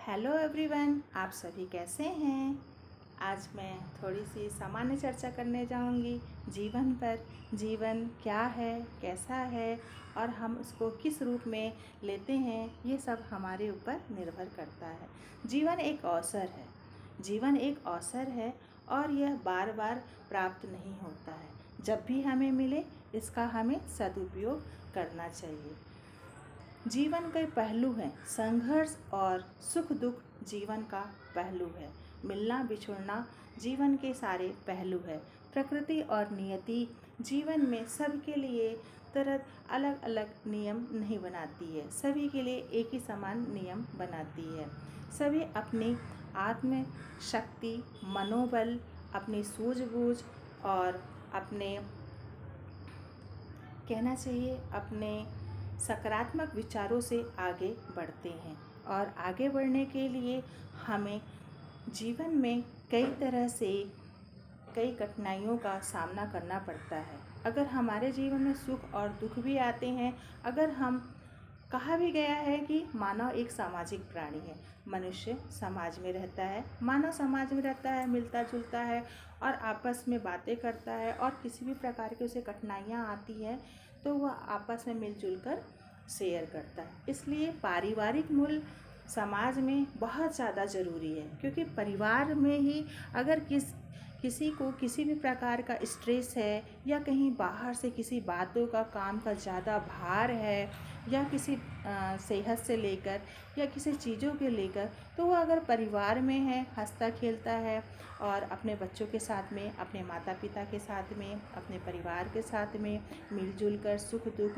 Hello everyone, आप सभी कैसे हैं। आज मैं थोड़ी सी सामान्य चर्चा करने जाऊंगी जीवन पर। जीवन क्या है, कैसा है और हम उसको किस रूप में लेते हैं, ये सब हमारे ऊपर निर्भर करता है। जीवन एक अवसर है। जीवन एक अवसर है और यह बार बार प्राप्त नहीं होता है। जब भी हमें मिले इसका हमें सदुपयोग करना चाहिए। जीवन के पहलू हैं संघर्ष और सुख दुख जीवन का पहलू है। मिलना बिछुड़ना जीवन के सारे पहलू है। प्रकृति और नियति जीवन में सबके लिए तरह अलग अलग नियम नहीं बनाती है, सभी के लिए एक ही समान नियम बनाती है। सभी अपनी आत्म शक्ति, मनोबल, अपनी सूझबूझ और अपने कहना चाहिए अपने सकारात्मक विचारों से आगे बढ़ते हैं। और आगे बढ़ने के लिए हमें जीवन में कई तरह से कई कठिनाइयों का सामना करना पड़ता है। अगर हमारे जीवन में सुख और दुख भी आते हैं, अगर हम कहा भी गया है कि मानव एक सामाजिक प्राणी है। मनुष्य समाज में रहता है, मानव समाज में रहता है, मिलता जुलता है और आपस में बातें करता है। और किसी भी प्रकार की उसे कठिनाइयाँ आती है तो वह आपस में मिलजुल कर शेयर करता है। इसलिए पारिवारिक मूल्य समाज में बहुत ज़्यादा ज़रूरी है, क्योंकि परिवार में ही अगर किसी को किसी भी प्रकार का स्ट्रेस है या कहीं बाहर से किसी बातों का काम का ज़्यादा भार है या किसी सेहत से लेकर या किसी चीज़ों के लेकर, तो वो अगर परिवार में है, हंसता खेलता है और अपने बच्चों के साथ में, अपने माता पिता के साथ में, अपने परिवार के साथ में मिलजुल कर सुख दुख,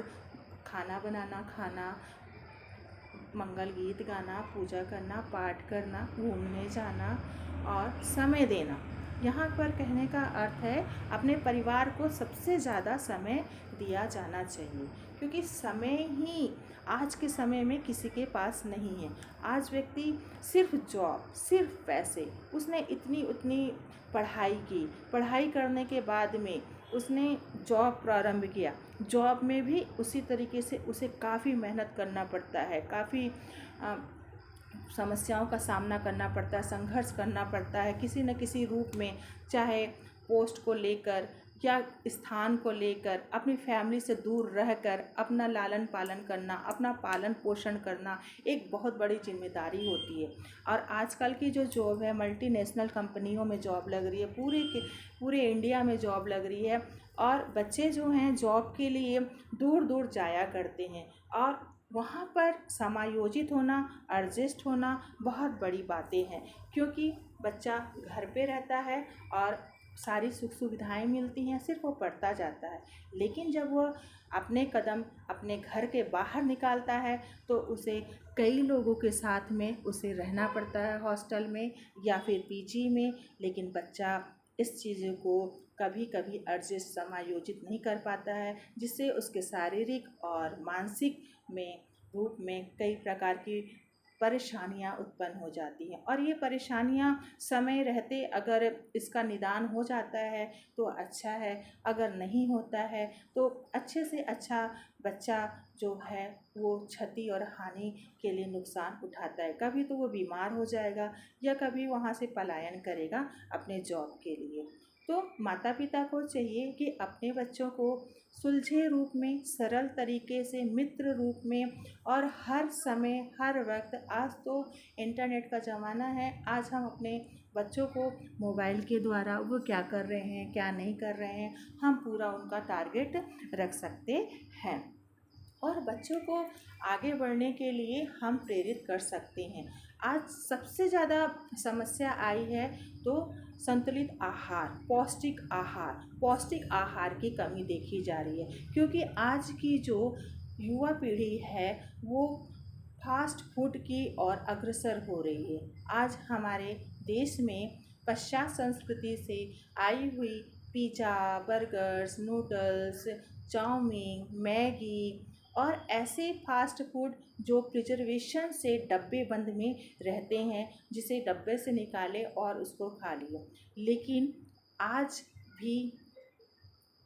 खाना बनाना, खाना, मंगल गीत गाना, पूजा करना, पाठ करना, घूमने जाना और समय देना। यहाँ पर कहने का अर्थ है अपने परिवार को सबसे ज़्यादा समय दिया जाना चाहिए, क्योंकि समय ही आज के समय में किसी के पास नहीं है। आज व्यक्ति सिर्फ जॉब, सिर्फ पैसे, उसने इतनी उतनी पढ़ाई की, पढ़ाई करने के बाद में उसने जॉब प्रारंभ किया। जॉब में भी उसी तरीके से उसे काफ़ी मेहनत करना पड़ता है, काफ़ी समस्याओं का सामना करना पड़ता है, संघर्ष करना पड़ता है किसी न किसी रूप में, चाहे पोस्ट को लेकर या स्थान को लेकर, अपनी फैमिली से दूर रहकर अपना लालन पालन करना, अपना पालन पोषण करना एक बहुत बड़ी जिम्मेदारी होती है। और आजकल की जो जॉब है, मल्टीनेशनल कंपनियों में जॉब लग रही है, पूरे इंडिया में जॉब लग रही है और बच्चे जो हैं जॉब के लिए दूर दूर जाया करते हैं और वहाँ पर समायोजित होना, एडजस्ट होना बहुत बड़ी बातें हैं, क्योंकि बच्चा घर पे रहता है और सारी सुख सुविधाएं मिलती हैं, सिर्फ वो पढ़ता जाता है। लेकिन जब वो अपने कदम अपने घर के बाहर निकालता है तो उसे कई लोगों के साथ में उसे रहना पड़ता है, हॉस्टल में या फिर पीजी में। लेकिन बच्चा इस चीज़ों को कभी कभी एडजस्ट समायोजित नहीं कर पाता है, जिससे उसके शारीरिक और मानसिक में रूप में कई प्रकार की परेशानियां उत्पन्न हो जाती हैं। और ये परेशानियां समय रहते अगर इसका निदान हो जाता है तो अच्छा है, अगर नहीं होता है तो अच्छे से अच्छा बच्चा जो है वो क्षति और हानि के लिए नुकसान उठाता है। कभी तो वो बीमार हो जाएगा या कभी वहाँ से पलायन करेगा अपने जॉब के लिए। तो माता पिता को चाहिए कि अपने बच्चों को सुलझे रूप में, सरल तरीके से, मित्र रूप में और हर समय हर वक्त, आज तो इंटरनेट का ज़माना है, आज हम अपने बच्चों को मोबाइल के द्वारा वो क्या कर रहे हैं, क्या नहीं कर रहे हैं, हम पूरा उनका टारगेट रख सकते हैं और बच्चों को आगे बढ़ने के लिए हम प्रेरित कर सकते हैं। आज सबसे ज़्यादा समस्या आई है तो संतुलित आहार, पौष्टिक आहार की कमी देखी जा रही है, क्योंकि आज की जो युवा पीढ़ी है वो फास्ट फूड की ओर अग्रसर हो रही है। आज हमारे देश में पश्चात संस्कृति से आई हुई pizza, burgers, noodles, chow mein, Maggi और ऐसे फास्ट फूड जो प्रिजर्वेशन से डब्बे बंद में रहते हैं, जिसे डब्बे से निकाले और उसको खा लिया। लेकिन आज भी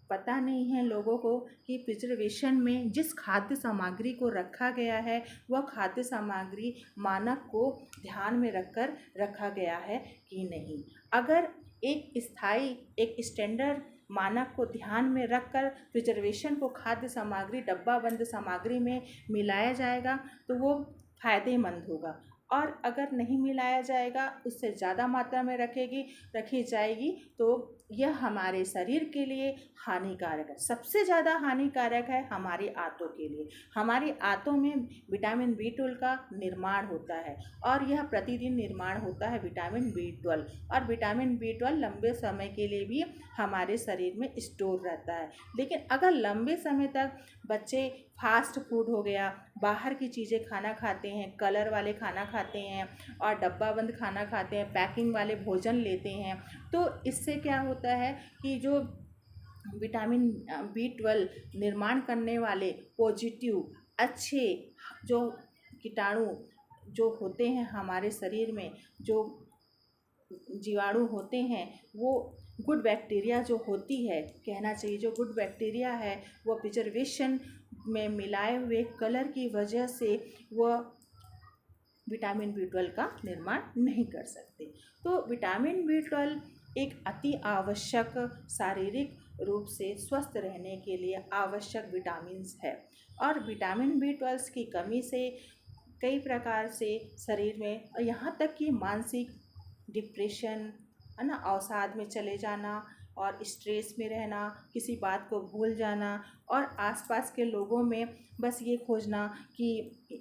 पता नहीं है लोगों को कि प्रिजर्वेशन में जिस खाद्य सामग्री को रखा गया है वह खाद्य सामग्री मानक को ध्यान में रखकर रखा गया है कि नहीं। अगर एक स्टैंडर्ड मानक को ध्यान में रखकर प्रिजर्वेशन को खाद्य सामग्री डब्बाबंद सामग्री में मिलाया जाएगा तो वो फ़ायदेमंद होगा, और अगर नहीं मिलाया जाएगा, उससे ज़्यादा मात्रा में रखी जाएगी तो यह हमारे शरीर के लिए हानिकारक है। सबसे ज़्यादा हानिकारक है हमारी आंतों के लिए। हमारी आंतों में विटामिन B12 का निर्माण होता है, और यह प्रतिदिन निर्माण होता है विटामिन B12, और विटामिन B12 लंबे समय के लिए भी हमारे शरीर में स्टोर रहता है। लेकिन अगर लंबे समय तक बच्चे फास्ट फूड हो गया, बाहर की चीज़ें खाना खाते हैं, कलर वाले खाना खाते हैं और डब्बाबंद खाना खाते हैं, पैकिंग वाले भोजन लेते हैं, तो इससे क्या होता है कि जो विटामिन B12 निर्माण करने वाले पॉजिटिव अच्छे जो कीटाणु जो होते हैं हमारे शरीर में, जो जीवाणु होते हैं, वो गुड बैक्टीरिया जो होती है, कहना चाहिए जो गुड बैक्टीरिया है, वो प्रिजर्वेशन में मिलाए हुए कलर की वजह से वह विटामिन B12 का निर्माण नहीं कर सकते। तो विटामिन B12 एक अति आवश्यक, शारीरिक रूप से स्वस्थ रहने के लिए आवश्यक विटामिन्स है, और विटामिन B12 की कमी से कई प्रकार से शरीर में, यहाँ तक कि मानसिक डिप्रेशन है ना, अवसाद में चले जाना और स्ट्रेस में रहना, किसी बात को भूल जाना, और आसपास के लोगों में बस ये खोजना कि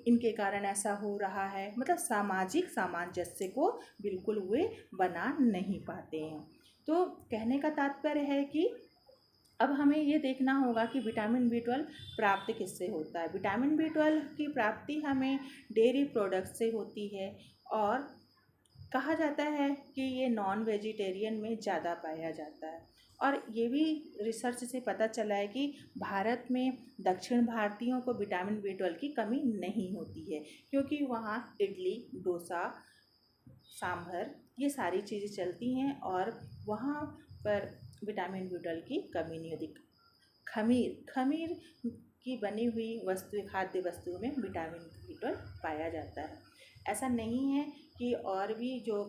इनके कारण ऐसा हो रहा है, मतलब सामाजिक सामंजस्य को बिल्कुल वे बना नहीं पाते हैं। तो कहने का तात्पर्य है कि अब हमें ये देखना होगा कि विटामिन B12 प्राप्त किससे होता है। विटामिन B12 की प्राप्ति हमें डेयरी प्रोडक्ट से होती है, और कहा जाता है कि ये नॉन वेजिटेरियन में ज़्यादा पाया जाता है। और ये भी रिसर्च से पता चला है कि भारत में दक्षिण भारतीयों को विटामिन B12 की कमी नहीं होती है, क्योंकि वहाँ इडली, डोसा, सांभर ये सारी चीज़ें चलती हैं, और वहाँ पर विटामिन B12 की कमी नहीं होती। खमीर की बनी हुई खाद्य वस्तुओं में विटामिन B12 पाया जाता है। ऐसा नहीं है कि और भी जो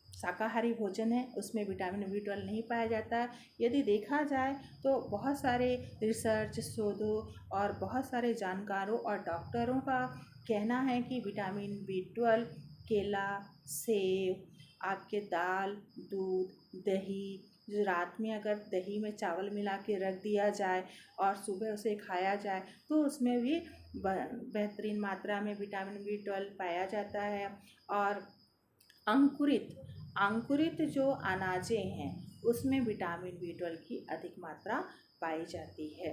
शाकाहारी भोजन है उसमें विटामिन B12 नहीं पाया जाता है। यदि देखा जाए तो बहुत सारे रिसर्च शोधों और बहुत सारे जानकारों और डॉक्टरों का कहना है कि विटामिन B12 केला, सेब, आपके दाल, दूध, दही, जो रात में अगर दही में चावल मिला के रख दिया जाए और सुबह उसे खाया जाए तो उसमें भी बेहतरीन मात्रा में विटामिन B12 पाया जाता है। और अंकुरित जो अनाजें हैं उसमें विटामिन B12 की अधिक मात्रा पाई जाती है।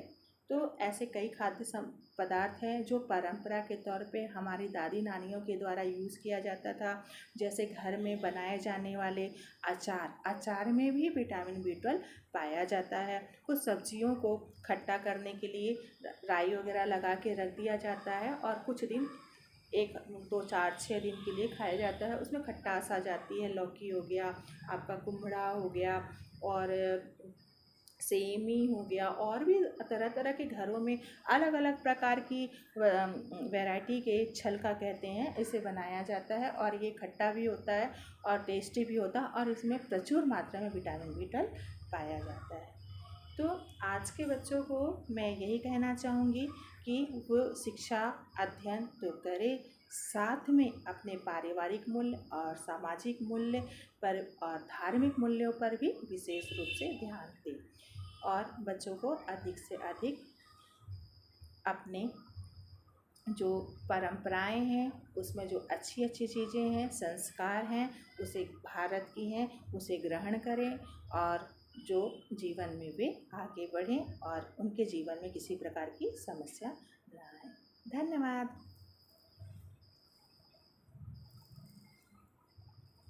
तो ऐसे कई खाद्य पदार्थ हैं जो परंपरा के तौर पे हमारी दादी नानियों के द्वारा यूज़ किया जाता था, जैसे घर में बनाए जाने वाले अचार में भी विटामिन B12 पाया जाता है। कुछ सब्जियों को खट्टा करने के लिए राई वगैरह लगा के रख दिया जाता है, और कुछ दिन 1 2 4 6 दिन के लिए खाया जाता है। उसमें खटास आ जाती है। लौकी हो गया, आपका कुम्हड़ा हो गया, और सेमी हो गया, और भी तरह तरह के घरों में अलग अलग प्रकार की वैरायटी के छिलका कहते हैं, इसे बनाया जाता है, और ये खट्टा भी होता है और टेस्टी भी होता है, और इसमें प्रचुर मात्रा में विटामिन B12 पाया जाता है। तो आज के बच्चों को मैं यही कहना चाहूँगी कि वो शिक्षा अध्ययन तो करें, साथ में अपने पारिवारिक मूल्य और सामाजिक मूल्य पर और धार्मिक मूल्यों पर भी विशेष रूप से ध्यान दें, और बच्चों को अधिक से अधिक अपने जो परंपराएं हैं उसमें जो अच्छी अच्छी चीज़ें हैं, संस्कार हैं, उसे भारत की हैं उसे ग्रहण करें, और जो जीवन में वे आगे बढ़ें और उनके जीवन में किसी प्रकार की समस्या न आए। धन्यवाद।